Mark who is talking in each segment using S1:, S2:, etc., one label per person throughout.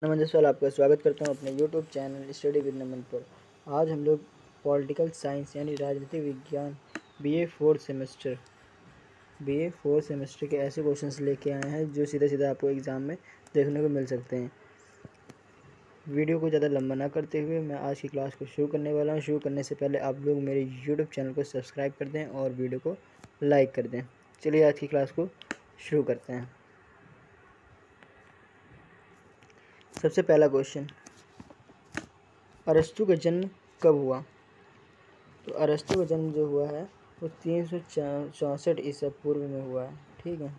S1: नमस्ते सर, आपका स्वागत करता हूँ अपने यूट्यूब चैनल स्टडी विद नमन पर। आज हम लोग पॉलिटिकल साइंस यानी राजनीतिक विज्ञान बीए फोर्थ सेमेस्टर के ऐसे क्वेश्चंस लेके आए हैं जो सीधा आपको एग्ज़ाम में देखने को मिल सकते हैं। वीडियो को ज़्यादा लंबा ना करते हुए मैं आज की क्लास को शुरू करने वाला हूँ। शुरू करने से पहले आप लोग मेरे यूट्यूब चैनल को सब्सक्राइब कर दें और वीडियो को लाइक कर दें। चलिए आज की क्लास को शुरू करते हैं। सबसे पहला क्वेश्चन, अरस्तु का जन्म कब हुआ? तो अरस्तु का जन्म जो हुआ है वो 364 ईसा पूर्व में हुआ है। ठीक है,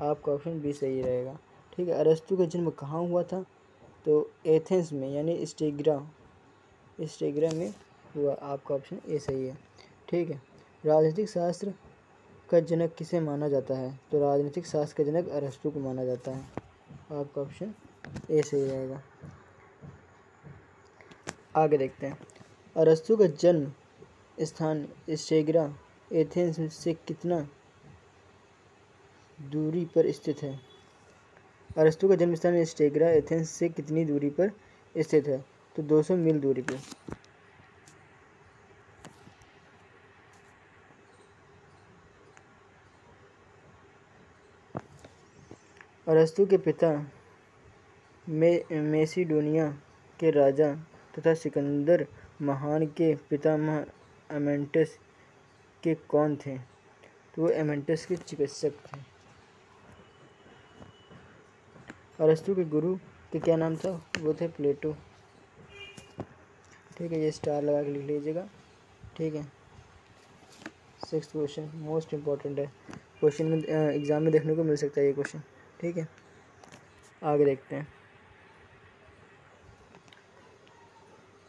S1: आपका ऑप्शन बी सही रहेगा। ठीक है, अरस्तु का जन्म कहाँ हुआ था? तो एथेंस में यानी स्टेग्रा में हुआ। आपका ऑप्शन ए सही है। ठीक है, राजनीतिक शास्त्र का जनक किसे माना जाता है? तो राजनीतिक शास्त्र का जनक अरस्तु को माना जाता है। आपका ऑप्शन ए सही रहेगा। आगे देखते हैं, अरस्तु का जन्म स्थान स्टेग्रा एथेंस से कितना दूरी पर स्थित है? अरस्तु का जन्म स्थान स्टेग्रा एथेंस से कितनी दूरी पर स्थित है? तो 200 मील दूरी पर। अरस्तु के पिता मेसिडोनिया के राजा तथा सिकंदर महान के पितामह एमेंटस के कौन थे? तो वो एमेंटस के चिकित्सक थे। अरस्तु के गुरु के क्या नाम था? वो थे प्लेटो। ठीक है, ये स्टार लगा के लिख लीजिएगा। ठीक है, 6th क्वेश्चन मोस्ट इम्पॉर्टेंट है, क्वेश्चन में एग्ज़ाम में देखने को मिल सकता है ये क्वेश्चन। ठीक है, आगे देखते हैं,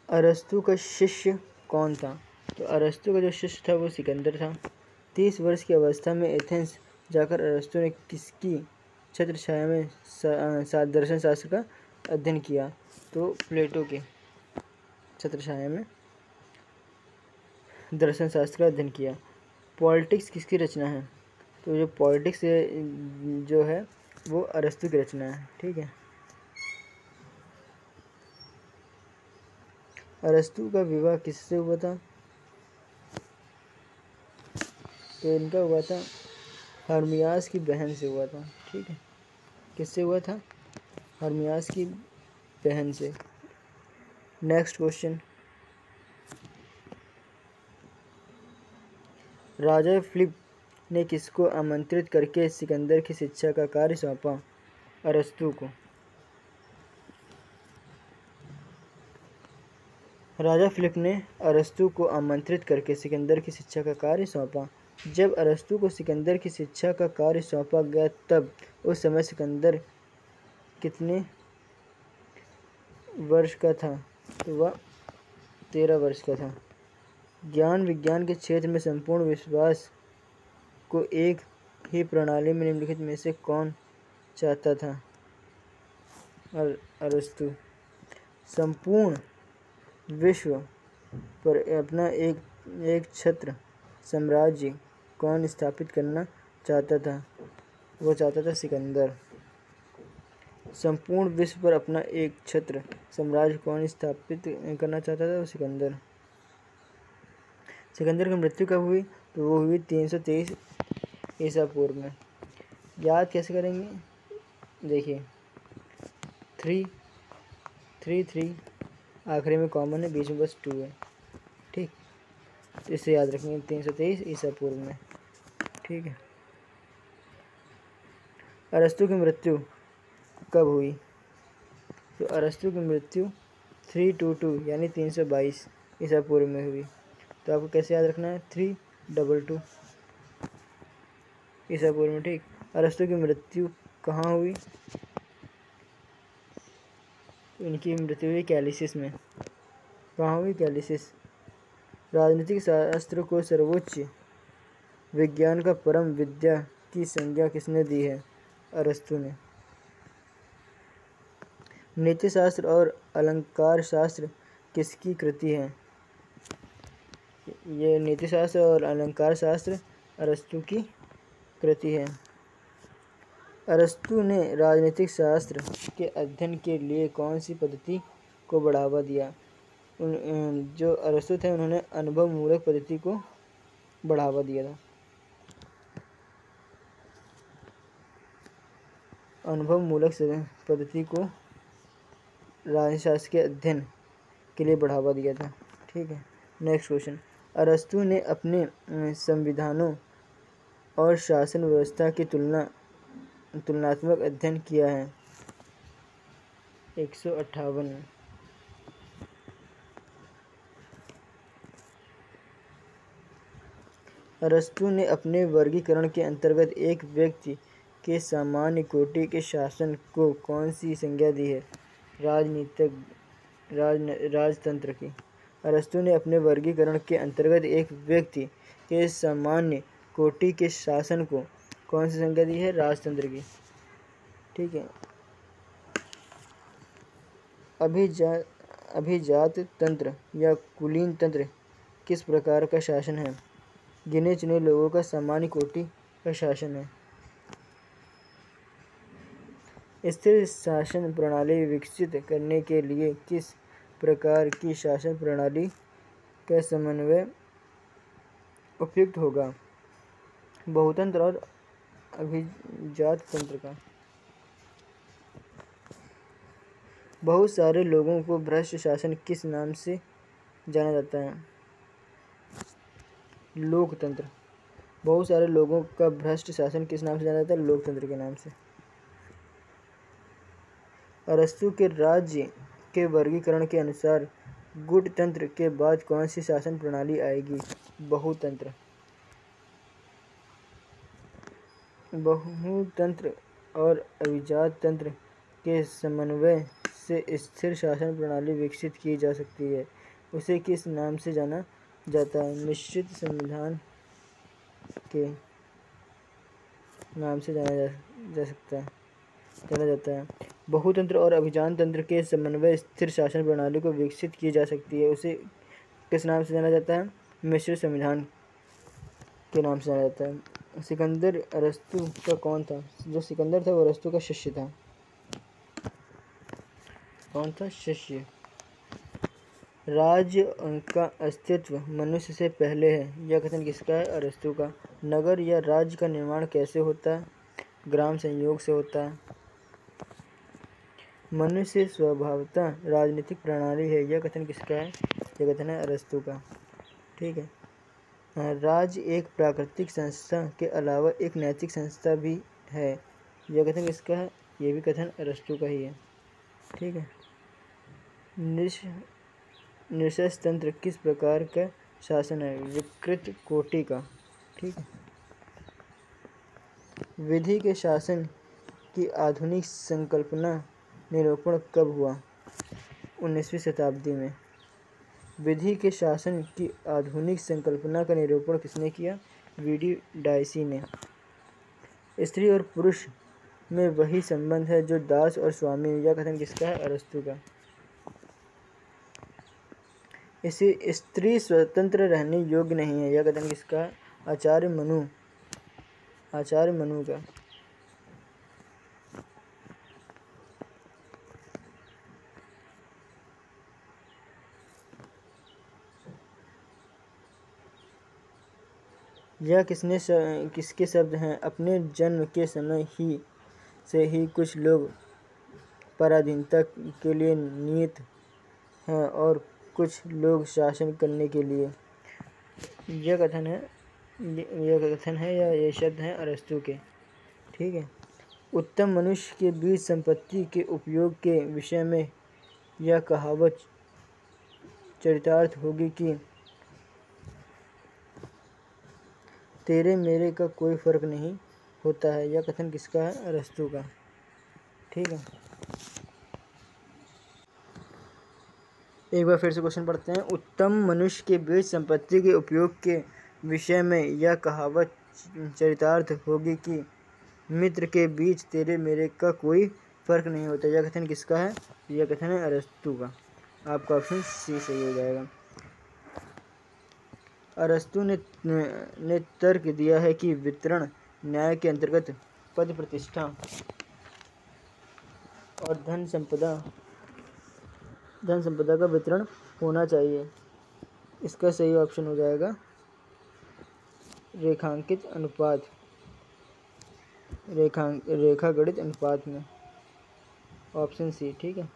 S1: अरस्तु का शिष्य कौन था? तो अरस्तु का जो शिष्य था वो सिकंदर था। 30 वर्ष की अवस्था में एथेंस जाकर अरस्तु ने किसकी छत्रछाया में दर्शन शास्त्र का अध्ययन किया? तो प्लेटो के छत्रछाया में दर्शन शास्त्र का अध्ययन किया। पॉलिटिक्स किसकी रचना है? तो जो पॉलिटिक्स जो है वो अरस्तु की रचना है। ठीक है, अरस्तु का विवाह किससे हुआ था? तो इनका हुआ था हर्मियास की बहन से हुआ था। ठीक है, किससे हुआ था? हर्मियास की बहन से। नेक्स्ट क्वेश्चन, राजा फिलिप ने किसको आमंत्रित करके सिकंदर की शिक्षा का कार्य सौंपा? अरस्तु को। राजा फिलिप ने अरस्तु को आमंत्रित करके सिकंदर की शिक्षा का कार्य सौंपा। जब अरस्तु को सिकंदर की शिक्षा का कार्य सौंपा गया तब उस समय सिकंदर कितने वर्ष का था? तो वह 13 वर्ष का था। ज्ञान विज्ञान के क्षेत्र में संपूर्ण विश्वास को एक ही प्रणाली में निम्नलिखित में से कौन चाहता था? अरस्तु। संपूर्ण विश्व पर अपना एक छत्र साम्राज्य कौन स्थापित करना चाहता था? वो चाहता था सिकंदर। संपूर्ण विश्व पर अपना एक छत्र साम्राज्य कौन स्थापित करना चाहता था? वो सिकंदर। सिकंदर की मृत्यु कब हुई? तो वो हुई 323 ईसा पूर्व में। याद कैसे करेंगे? देखिए, 3 आखिरी में कॉमन है, बीच में बस 2 है। ठीक, तो इसे याद रखेंगे, 323 ईसा पूर्व में। ठीक है, अरस्तु की मृत्यु कब हुई? तो अरस्तु की मृत्यु 322 यानी 322 ईसा पूर्व में हुई। तो आपको कैसे याद रखना है? 322 ईसा पूर्व में। ठीक, अरस्तु की मृत्यु कहाँ हुई? तो इनकी मृत्यु हुई कैलिसिस में। कहाँ हुई? कैलिसिस। राजनीतिक शास्त्र को सर्वोच्च विज्ञान का परम विद्या की संज्ञा किसने दी है? अरस्तु ने। नीति शास्त्र और अलंकार शास्त्र किसकी कृति है? ये नीति शास्त्र और अलंकार शास्त्र अरस्तु की कृति है। अरस्तु ने राजनीतिक शास्त्र के अध्ययन के लिए कौन सी पद्धति को बढ़ावा दिया? जो अरस्तु थे उन्होंने अनुभवमूलक पद्धति को बढ़ावा दिया था। अनुभवमूलक पद्धति को राजनीतिक शास्त्र के अध्ययन के लिए बढ़ावा दिया था। ठीक है, नेक्स्ट क्वेश्चन। अरस्तु ने अपने संविधानों और शासन व्यवस्था की तुलनात्मक अध्ययन किया है। 158। अरस्तु ने अपने वर्गीकरण के अंतर्गत एक व्यक्ति के सामान्य कोटि के शासन को कौन सी संज्ञा दी है? राजतंत्र की। अरस्तु ने अपने वर्गीकरण के अंतर्गत एक व्यक्ति के सामान्य कोटि के शासन को कौन सी संज्ञा दी है? राजतंत्र की। ठीक है। अभिजात तंत्र या कुलीन तंत्र किस प्रकार का शासन है? गिने चुने लोगों का सामान्य कोटि का शासन है। स्थिर शासन प्रणाली विकसित करने के लिए किस प्रकार की शासन प्रणाली का समन्वय उपयुक्त होगा? बहुतंत्र और अभिजात तंत्र का। बहुत सारे लोगों को भ्रष्ट शासन किस नाम से जाना जाता है? लोकतंत्र। बहुत सारे लोगों का भ्रष्ट शासन किस नाम से जाना जाता है? लोकतंत्र के नाम से। अरस्तु के राज्य के वर्गीकरण के अनुसार गुटतंत्र के बाद कौन सी शासन प्रणाली आएगी? बहुतंत्र। बहुतंत्र और अभिजात तंत्र के समन्वय से स्थिर शासन प्रणाली विकसित की जा सकती है। उसे किस नाम से जाना जाता है? मिश्रित संविधान के नाम से जाना जाता है। बहुतंत्र और अभिजात तंत्र के समन्वय स्थिर शासन प्रणाली को विकसित की जा सकती है। उसे किस नाम से जाना जाता है? मिश्रित संविधान के नाम से जाना जाता है। सिकंदर अरस्तु का कौन था? जो सिकंदर था वो अरस्तु का शिष्य था। कौन था? शिष्य। राज्य का अस्तित्व मनुष्य से पहले है, यह कथन किसका है? अरस्तु का। नगर या राज्य का निर्माण कैसे होता है? ग्राम संयोग से होता है। मनुष्य स्वभावतः राजनीतिक प्रणाली है, यह कथन किसका है? यह कथन है अरस्तु का। ठीक है। राज्य एक प्राकृतिक संस्था के अलावा एक नैतिक संस्था भी है, यह कथन किसका है? यह भी कथन अरस्तु का ही है। ठीक है। निरंकुश किस प्रकार का शासन है? विकृत कोटि का। ठीक है। विधि के शासन की आधुनिक संकल्पना निरूपण कब हुआ? 19वीं शताब्दी में। विधि के शासन की आधुनिक संकल्पना का निरूपण किसने किया? वीडी डाइसी ने। स्त्री और पुरुष में वही संबंध है जो दास और स्वामी, यह कथन किसका है? अरस्तु का। इसे स्त्री स्वतंत्र रहने योग्य नहीं है, यह कथन किसका है? आचार्य मनु का। यह किसके शब्द हैं? अपने जन्म के समय से ही कुछ लोग पराधीनता के लिए नियत हैं और कुछ लोग शासन करने के लिए। यह कथन है या ये शब्द हैं अरस्तु के। ठीक है। उत्तम मनुष्य के बीच संपत्ति के उपयोग के विषय में यह कहावत चरितार्थ होगी कि तेरे मेरे का कोई फर्क नहीं होता है, यह कथन किसका है? अरस्तु का। ठीक है। एक बार फिर से क्वेश्चन पढ़ते हैं। उत्तम मनुष्य के बीच संपत्ति के उपयोग के विषय में यह कहावत चरितार्थ होगी कि मित्र के बीच तेरे मेरे का कोई फर्क नहीं होता, यह कथन किसका है? यह कथन है अरस्तु का। आपका ऑप्शन सी सही हो जाएगा। अरस्तु ने तर्क दिया है कि वितरण न्याय के अंतर्गत पद प्रतिष्ठा और धन संपदा का वितरण होना चाहिए। इसका सही ऑप्शन हो जाएगा रेखांकित अनुपात, रेखा गणित अनुपात में ऑप्शन सी। ठीक है।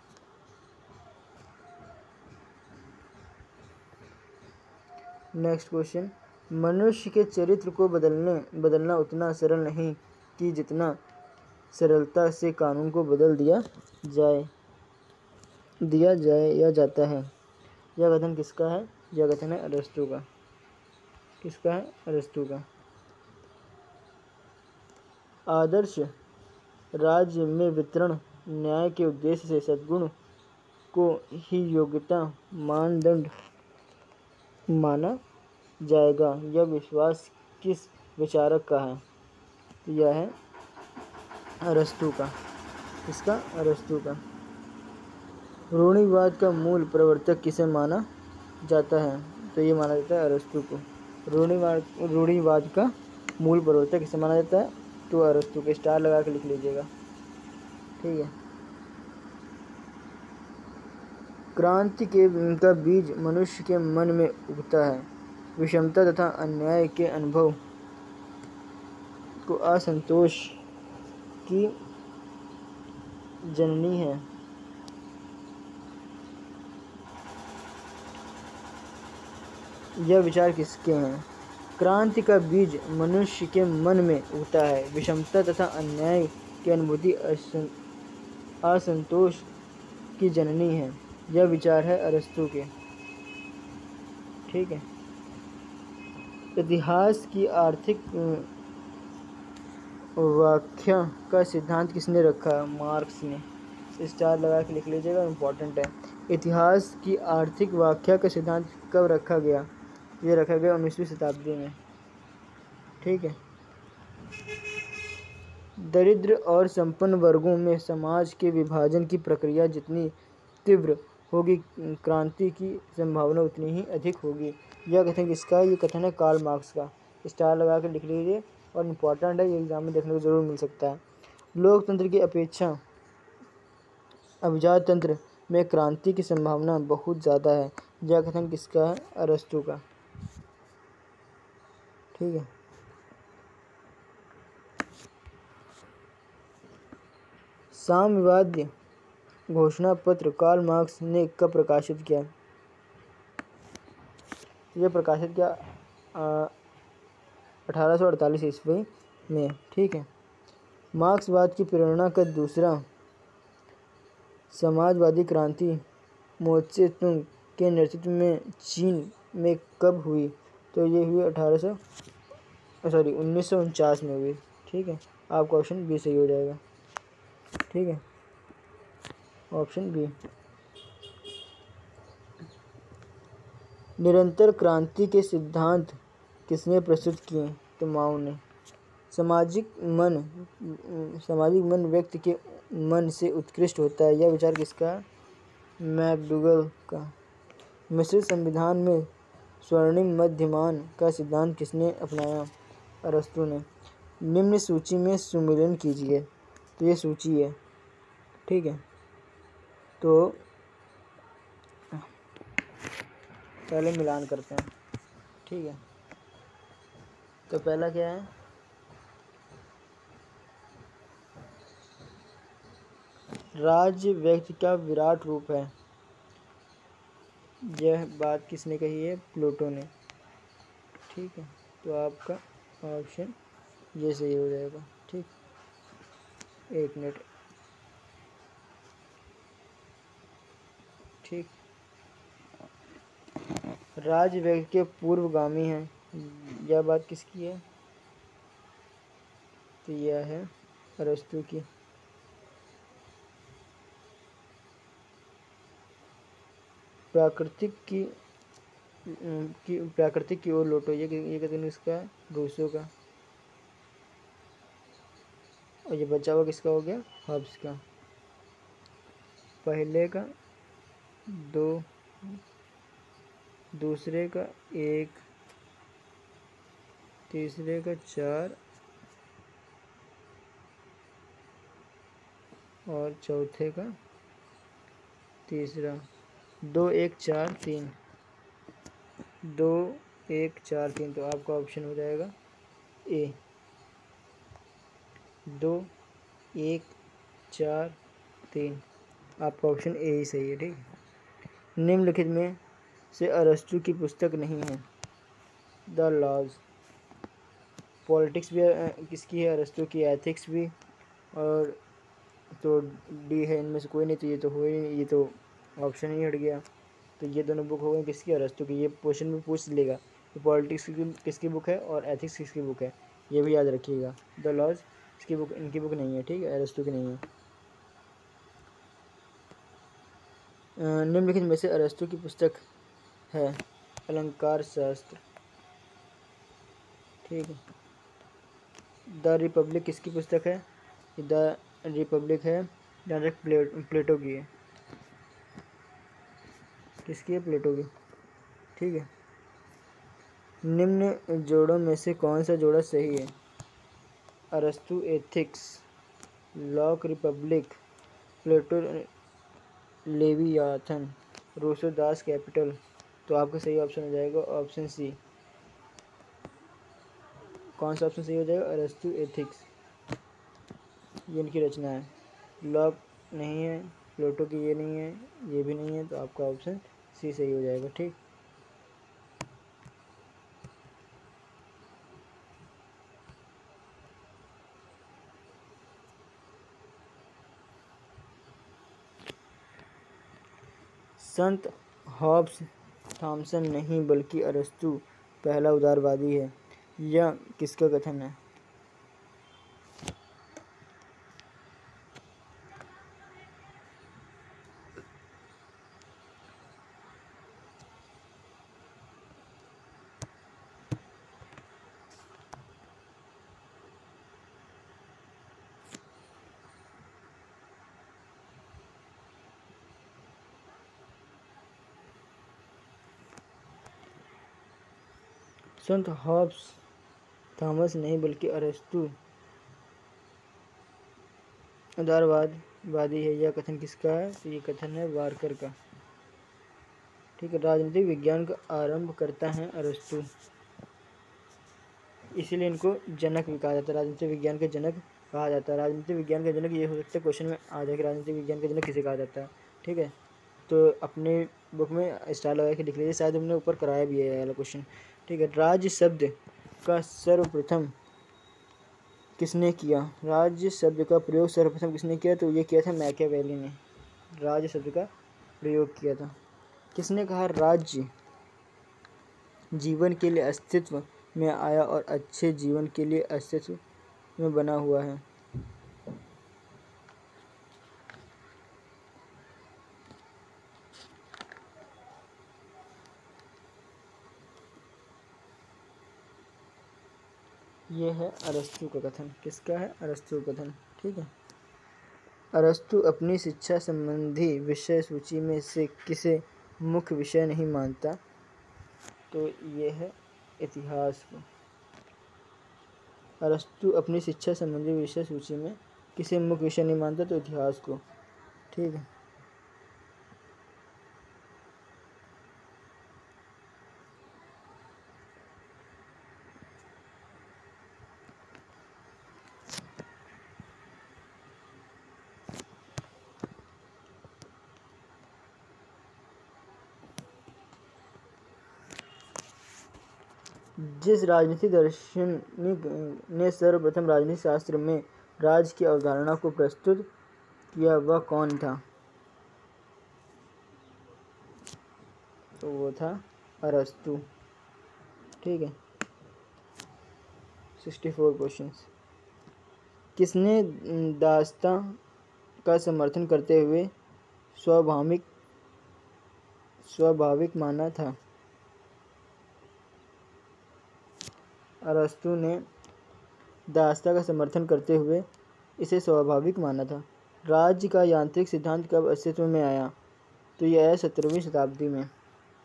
S1: नेक्स्ट क्वेश्चन, मनुष्य के चरित्र को बदलना उतना सरल नहीं कि जितना सरलता से कानून को बदल दिया जाए या जाता है। यह कथन किसका है? यह कथन है अरस्तु का। किसका है? अरस्तु का। आदर्श राज्य में वितरण न्याय के उद्देश्य से सद्गुण को ही योग्यता मानदंड माना जाएगा। यह विश्वास किस विचारक का है? तो यह है अरस्तु का। इसका अरस्तु का। रूढ़िवाद का मूल प्रवर्तक किसे माना जाता है? तो ये माना जाता है अरस्तु को। रूढ़िवाद का मूल प्रवर्तक किसे माना जाता है? तो अरस्तु के। स्टार लगा के लिख लीजिएगा। ठीक है। क्रांति का बीज मनुष्य के मन में उगता है। विषमता तथा अन्याय के अनुभव को असंतोष की जननी है। यह विचार किसके हैं? क्रांति का बीज मनुष्य के मन में उगता है। विषमता तथा अन्याय की अनुभूति असंतोष की जननी है। यह विचार है अरस्तु के। ठीक है। इतिहास की आर्थिक व्याख्या का सिद्धांत किसने रखा? मार्क्स ने। स्टार लगा के लिख लीजिएगा, इम्पोर्टेंट है। इतिहास की आर्थिक व्याख्या का सिद्धांत कब रखा गया? ये रखा गया 19वीं शताब्दी में। ठीक है। दरिद्र और संपन्न वर्गों में समाज के विभाजन की प्रक्रिया जितनी तीव्र होगी, क्रांति की संभावना उतनी ही अधिक होगी। यह कथन किसका है? ये कथन है कार्ल मार्क्स का। स्टार लगा कर लिख लीजिए, और इम्पोर्टेंट है, ये एग्जाम में देखने को जरूर मिल सकता है। लोकतंत्र की अपेक्षा अभिजात तंत्र में क्रांति की संभावना बहुत ज़्यादा है। यह कथन किसका है? अरस्तु का। ठीक है। साम्यवादी घोषणा पत्र कार्ल मार्क्स ने कब प्रकाशित किया? यह प्रकाशित किया 1848 ईस्वी में। ठीक है। मार्क्सवाद की प्रेरणा का दूसरा समाजवादी क्रांति मोत्से तुंग के नेतृत्व में चीन में कब हुई? तो ये हुई 1949 में हुई। ठीक है। आपका ऑप्शन बी सही हो जाएगा। ठीक है। Option B. निरंतर क्रांति के सिद्धांत किसने प्रस्तुत किए? तो माओ ने। सामाजिक मन व्यक्ति के मन से उत्कृष्ट होता है। यह विचार किसका? मैकडूगल का। मिश्रित संविधान में स्वर्णिम मध्यमान का सिद्धांत किसने अपनाया? अरस्तु ने। निम्न सूची में सुमेलन कीजिए। तो ये सूची है। ठीक है। तो पहले मिलान करते हैं। ठीक है। तो पहला क्या है? राज्य व्यक्ति का विराट रूप है। यह बात किसने कही है? प्लेटो ने। ठीक है। तो आपका ऑप्शन ये सही हो जाएगा। ठीक। एक मिनट। ठीक। राज्य व्यक्ति के पूर्वगामी हैं। यह बात किसकी है? तो यह है अरस्तु की। प्राकृतिक की ओर लौटो। ये कहते हैं इसका रूसो का। और ये बचा हुआ किसका हो गया? हब्स का। पहले का 2, दूसरे का 1, तीसरे का 4 और चौथे का तीसरा। 2 1 4 3, 2 1 4 3, तो आपका ऑप्शन हो जाएगा ए। 2 1 4 3, आपका ऑप्शन ए ही सही है। ठीक है। निम्नलिखित में से अरस्तु की पुस्तक नहीं है। The laws. पॉलिटिक्स भी किसकी है? अरस्तु की। एथिक्स भी, और तो डी है इनमें से कोई नहीं, तो ये तो हो ही नहीं, ये तो ऑप्शन ही हट गया। तो ये दोनों बुक हो गई किसकी? अरस्तु की। ये क्वेश्चन में पूछ लेगा कि पॉलिटिक्स किसकी बुक है और एथिक्स किसकी बुक है, ये भी याद रखिएगा। द लॉज इसकी बुक, इनकी बुक नहीं है। ठीक है, अरस्तु की नहीं है। निम्नलिखित में से अरस्तु की पुस्तक है अलंकार शास्त्र। ठीक है। द रिपब्लिक किसकी पुस्तक है? द रिपब्लिक है डायरेक्ट प्लेटो की है। किसकी है? प्लेटो की। ठीक है। निम्न जोड़ों में से कौन सा जोड़ा सही है? अरस्तु एथिक्स, लॉक रिपब्लिक, प्लेटो लेवियाथन, रूसो दास कैपिटल। तो आपका सही ऑप्शन हो जाएगा ऑप्शन सी। कौन सा ऑप्शन सही हो जाएगा? अरस्तु एथिक्स, ये इनकी रचना है। लॉक नहीं है, प्लेटो की ये नहीं है, ये भी नहीं है, तो आपका ऑप्शन सी सही हो जाएगा। ठीक। संत हॉब्स थॉमसन नहीं बल्कि अरस्तु पहला उदारवादी है, यह किसका कथन है? संत हॉब्स थॉमस नहीं बल्कि अरस्तु उदारवादी है, यह कथन किसका है? तो ये कथन है वारकर का। ठीक है। राजनीतिक विज्ञान का आरंभ करता है अरस्तु, इसीलिए इनको जनक भी कहा जाता है। राजनीतिक विज्ञान के जनक कहा जाता है। राजनीतिक विज्ञान का जनक ये हो सकता है क्वेश्चन में आ जाए कि राजनीतिक विज्ञान का जनक किसे कहा जाता है। ठीक है, तो अपने बुक में स्टार लगा के लिख लीजिए, शायद हमने ऊपर कराया भी है वाला क्वेश्चन। ठीक है। राज्य शब्द का सर्वप्रथम किसने किया? राज्य शब्द का प्रयोग सर्वप्रथम किसने किया? तो ये किया था मैकियावेली ने, राज्य शब्द का प्रयोग किया था। किसने कहा राज्य जीवन के लिए अस्तित्व में आया और अच्छे जीवन के लिए अस्तित्व में बना हुआ है? ये है अरस्तु का कथन। किसका है? अरस्तु का कथन। ठीक है। अरस्तु अपनी शिक्षा संबंधी विषय सूची में से किसे मुख्य विषय नहीं मानता? तो ये है इतिहास को। अरस्तु अपनी शिक्षा संबंधी विषय सूची में किसे मुख्य विषय नहीं मानता? तो इतिहास को। ठीक है। जिस राजनीति दार्शनिक ने सर्वप्रथम राजनीति शास्त्र में राज की अवधारणा को प्रस्तुत किया वह कौन था? तो वो था अरस्तु। ठीक है। 64 क्वेश्चंस। किसने दास्तां का समर्थन करते हुए स्वाभाविक माना था? अरस्तु ने दास्तां का समर्थन करते हुए इसे स्वाभाविक माना था। राज्य का यांत्रिक सिद्धांत कब अस्तित्व में आया? तो यह आया 17वीं शताब्दी में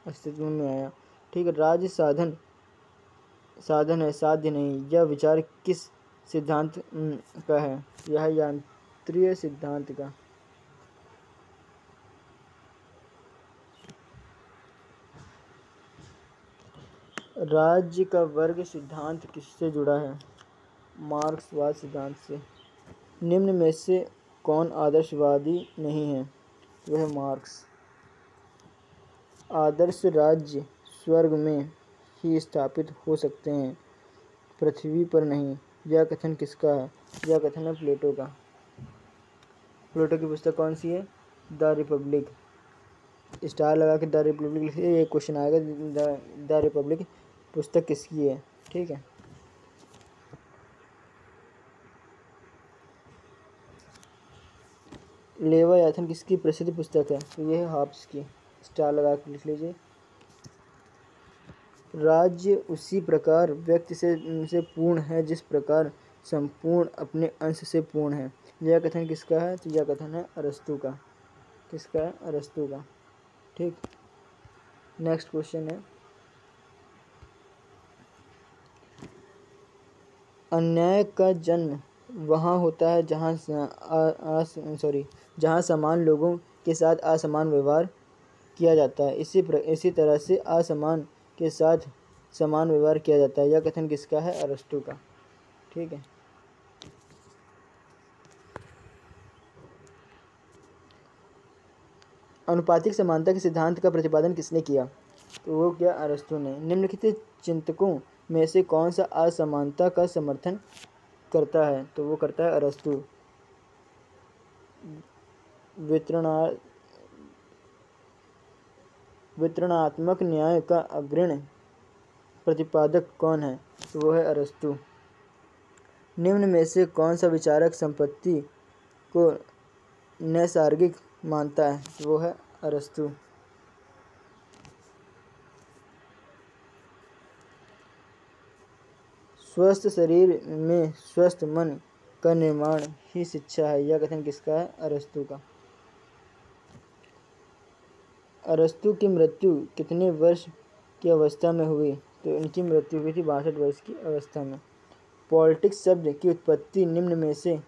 S1: अस्तित्व में आया। ठीक है। राज्य साधन है, साध्य नहीं। यह विचार किस सिद्धांत का है? यह शास्त्रीय सिद्धांत का। राज्य का वर्ग सिद्धांत किससे जुड़ा है? मार्क्सवाद सिद्धांत से। निम्न में से कौन आदर्शवादी नहीं है? वह मार्क्स। आदर्श राज्य स्वर्ग में ही स्थापित हो सकते हैं, पृथ्वी पर नहीं। यह कथन किसका है? यह कथन है प्लेटो का। प्लेटो की पुस्तक कौन सी है? The Republic. स्टार लगा के द रिपब्लिक लिखिए, ये क्वेश्चन आएगा। द रिपब्लिक पुस्तक किसकी है? ठीक है। लेवियाथन किसकी प्रसिद्ध पुस्तक है? तो ये है हॉब्स की। स्टार लगा के लिख लीजिए। राज्य उसी प्रकार व्यक्ति से पूर्ण है जिस प्रकार संपूर्ण अपने अंश से पूर्ण है। यह कथन किसका है? तो यह कथन है अरस्तु का। किसका है? अरस्तु का। ठीक। नेक्स्ट क्वेश्चन है, अन्याय का जन्म वहाँ होता है जहाँ समान लोगों के साथ असमान व्यवहार किया जाता है। इसी तरह से असमान के साथ समान व्यवहार किया जाता है। यह कथन किसका है? अरस्तु का। ठीक है। अनुपातिक समानता के सिद्धांत का प्रतिपादन किसने किया? तो वो क्या? अरस्तु ने। निम्नलिखित चिंतकों में से कौन सा असमानता का समर्थन करता है? तो वो करता है अरस्तु। वितरणात्मक न्याय का अग्रणी प्रतिपादक कौन है? तो वो है अरस्तु। निम्न में से कौन सा विचारक संपत्ति को नैसर्गिक मानता है? तो वो है अरस्तु। स्वस्थ शरीर में स्वस्थ मन का निर्माण ही शिक्षा है। यह कथन किसका है? अरस्तु का। अरस्तु की मृत्यु कितने वर्ष की अवस्था में हुई? तो इनकी मृत्यु हुई थी 62 वर्ष की अवस्था में। पॉलिटिक्स शब्द की उत्पत्ति निम्न में से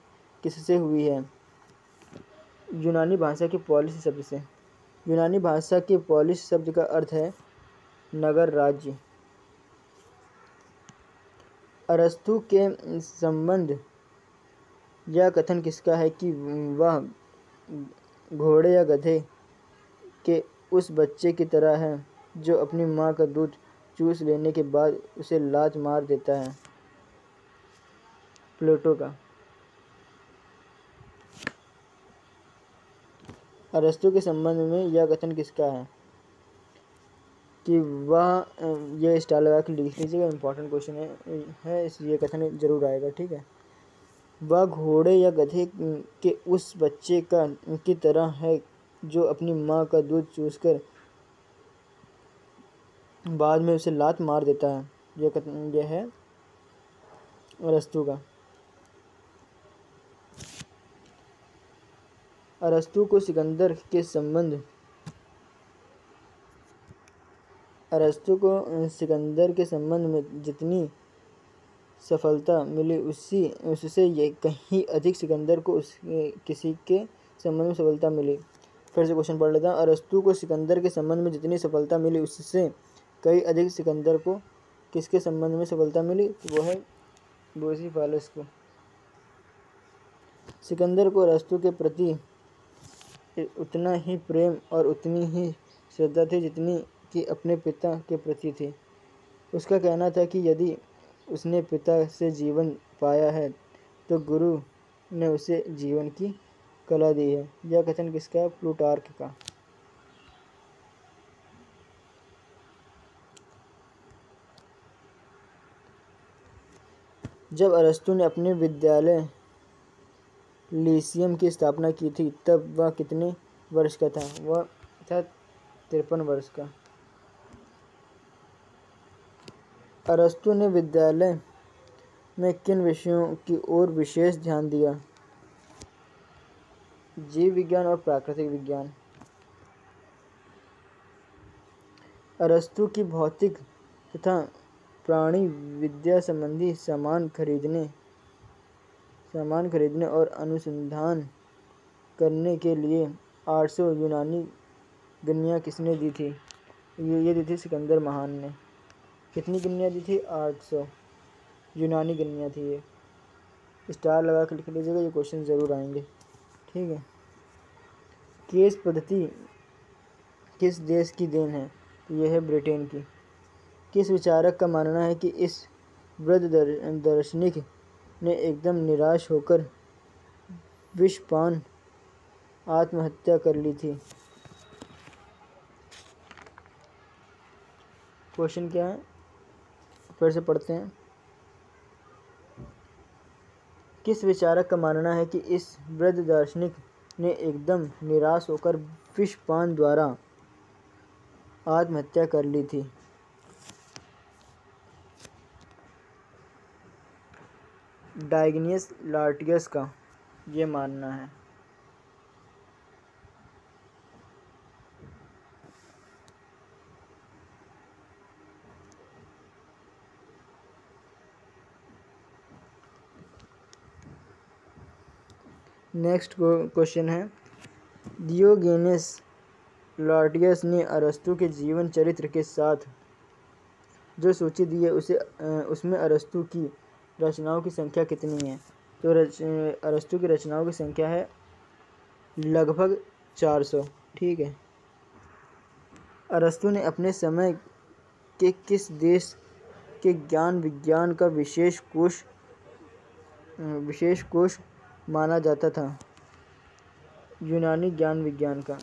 S1: किससे हुई है? यूनानी भाषा के पॉलिस शब्द से। यूनानी भाषा के पॉलिस शब्द का अर्थ है नगर, राज्य। अरस्तु के संबंध यह कथन किसका है कि वह घोड़े या गधे के उस बच्चे की तरह है जो अपनी माँ का दूध चूस लेने के बाद उसे लात मार देता है? प्लेटो का। अरस्तु के संबंध में यह कथन किसका है कि वह, यह स्टार लगा के लिख लीजिएगा, इंपॉर्टेंट क्वेश्चन है इसलिए कथन जरूर आएगा। ठीक है। वह घोड़े या गधे के उस बच्चे की तरह है जो अपनी माँ का दूध चूसकर बाद में उसे लात मार देता है। यह है अरस्तु का। अरस्तु को सिकंदर के संबंध में जितनी सफलता मिली उससे ये कहीं अधिक सिकंदर को किसी के संबंध में सफलता मिली। फिर से क्वेश्चन पढ़ लेता हूँ। अरस्तु को सिकंदर के संबंध में जितनी सफलता मिली उससे कहीं अधिक सिकंदर को किसके संबंध में सफलता मिली? तो वो है बुसिफालस को। सिकंदर को अरस्तु के प्रति उतना ही प्रेम और उतनी ही श्रद्धा थी जितनी कि अपने पिता के प्रति थी। उसका कहना था कि यदि उसने पिता से जीवन पाया है तो गुरु ने उसे जीवन की कला दी है। यह कथन किसका है? प्लूटार्क का। जब अरस्तु ने अपने विद्यालय लीसियम की स्थापना की थी तब वह कितने वर्ष का था? वह था 53 वर्ष का। अरस्तु ने विद्यालय में किन विषयों की ओर विशेष ध्यान दिया? जीव विज्ञान और प्राकृतिक विज्ञान। अरस्तु की भौतिक तथा प्राणी विद्या संबंधी सामान खरीदने सामान खरीदने और अनुसंधान करने के लिए 800 यूनानी गनियाँ किसने दी थी? ये दी थी सिकंदर महान ने। कितनी गनियाँ दी थी? 800 यूनानी गनियाँ थी ये। स्टार लगा के लिख लीजिएगा, ये क्वेश्चन ज़रूर आएंगे। ठीक है। केस पद्धति किस देश की देन है? तो यह है ब्रिटेन की। किस विचारक का मानना है कि इस वृद्ध दार्शनिक ने एकदम निराश होकर विषपान आत्महत्या कर ली थी? क्वेश्चन क्या है, फिर से पढ़ते हैं। किस विचारक का मानना है कि इस वृद्ध दार्शनिक ने एकदम निराश होकर विषपान द्वारा आत्महत्या कर ली थी? डायग्नियस लार्टियस का ये मानना है। नेक्स्ट क्वेश्चन है, डियोगेनेस लार्टियस ने अरस्तु के जीवन चरित्र के साथ जो सूची दी है उसमें अरस्तु की रचनाओं की संख्या कितनी है? तो अरस्तु की रचनाओं की संख्या है लगभग 400। ठीक है। अरस्तु ने अपने समय के किस देश के ज्ञान विज्ञान का विशेष कोश माना जाता था? यूनानी ज्ञान विज्ञान का।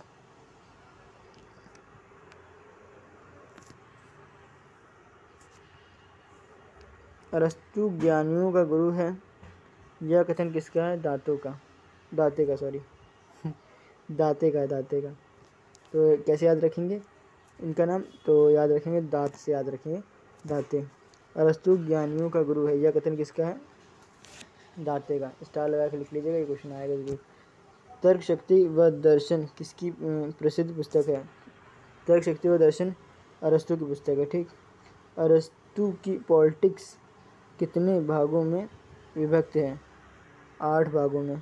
S1: अरस्तु ज्ञानियों का गुरु है, यह कथन किसका है? दाते का। तो कैसे याद रखेंगे इनका नाम? तो याद रखेंगे दात से, याद रखेंगे दाते। अरस्तु ज्ञानियों का गुरु है, यह कथन किसका है? दाते का। स्टार लगा के लिख लीजिएगा, ये क्वेश्चन आएगा जरूर। तर्क शक्ति व दर्शन किसकी प्रसिद्ध पुस्तक है? तर्क शक्ति व दर्शन अरस्तु की पुस्तक है। ठीक। अरस्तु की पॉलिटिक्स कितने भागों में विभक्त है? 8 भागों में।